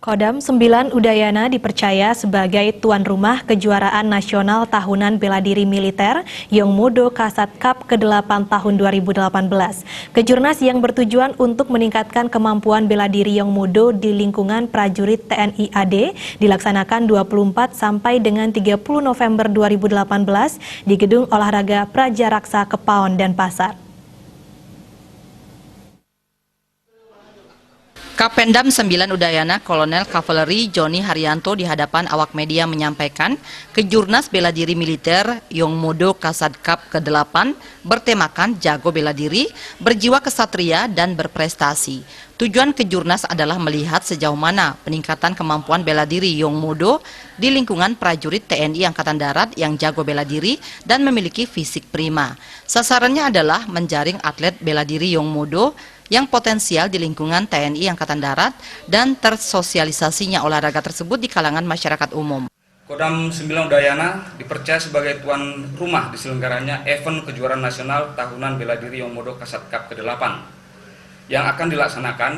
Kodam 9 Udayana dipercaya sebagai tuan rumah kejuaraan nasional tahunan bela diri militer Yongmodo Kasat Cup ke-8 tahun 2018. Kejurnas yang bertujuan untuk meningkatkan kemampuan bela diri Yongmodo di lingkungan prajurit TNI AD dilaksanakan 24 sampai dengan 30 November 2018 di Gedung Olahraga Prajaraksa Kepaon, Denpasar. Kapendam 9 Udayana Kolonel Kavaleri Joni Haryanto di hadapan awak media menyampaikan Kejurnas Bela Diri Militer Yongmodo Kasat Cup ke-8 bertemakan jago bela diri, berjiwa kesatria dan berprestasi. Tujuan Kejurnas adalah melihat sejauh mana peningkatan kemampuan bela diri Yongmodo di lingkungan prajurit TNI Angkatan Darat yang jago bela diri dan memiliki fisik prima. Sasarannya adalah menjaring atlet bela diri Yongmodo yang potensial di lingkungan TNI Angkatan Darat dan tersosialisasinya olahraga tersebut di kalangan masyarakat umum. Kodam 9 Udayana dipercaya sebagai tuan rumah diselenggaranya event kejuaraan nasional tahunan bela diri Yongmodo Kasat Cup ke-8 yang akan dilaksanakan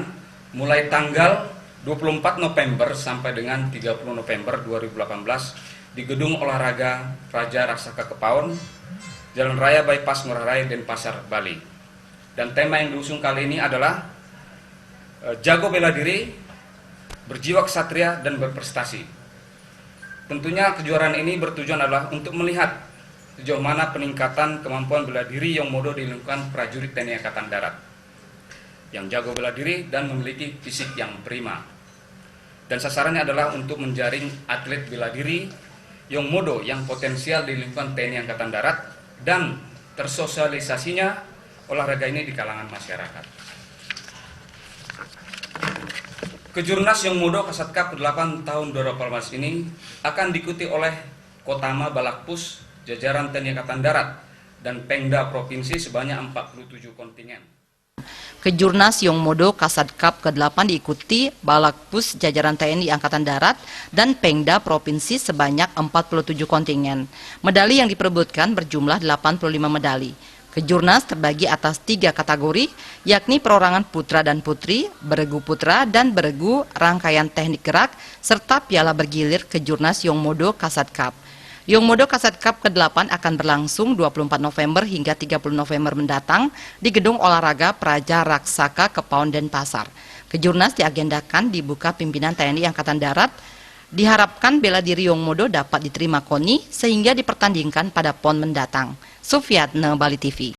mulai tanggal 24 November sampai dengan 30 November 2018 di Gedung Olahraga Prajaraksa Kepaon, Jalan Raya Bypass Ngurah Rai, Denpasar, Bali. Dan tema yang diusung kali ini adalah jago bela diri, berjiwa kesatria dan berprestasi. Tentunya kejuaraan ini bertujuan adalah untuk melihat sejauh mana peningkatan kemampuan bela diri Yongmodo di lingkungan prajurit TNI Angkatan Darat yang jago bela diri dan memiliki fisik yang prima. Dan sasarannya adalah untuk menjaring atlet bela diri Yongmodo yang potensial di lingkungan TNI Angkatan Darat dan tersosialisasinya olahraga ini di kalangan masyarakat. Kejurnas Yongmodo Kasat Cup ke-8 tahun 2018 ini akan diikuti oleh Kotama Balakpus, jajaran TNI Angkatan Darat, dan Pengda Provinsi sebanyak 47 kontingen. Kejurnas Yongmodo Kasat Cup ke-8 diikuti Balakpus jajaran TNI Angkatan Darat dan Pengda Provinsi sebanyak 47 kontingen. Medali yang diperebutkan berjumlah 85 medali. Kejurnas terbagi atas 3 kategori, yakni perorangan putra dan putri, beregu putra dan beregu rangkaian teknik gerak, serta piala bergilir Kejurnas Yongmodo Kasat Cup. Yongmodo Kasat Cup ke-8 akan berlangsung 24 November hingga 30 November mendatang di Gedung Olahraga Prajaraksa Kepaon, Denpasar. Kejurnas diagendakan dibuka pimpinan TNI Angkatan Darat. Diharapkan bela diri Yongmodo dapat diterima KONI sehingga dipertandingkan pada PON mendatang. Sufiatne, Bali TV.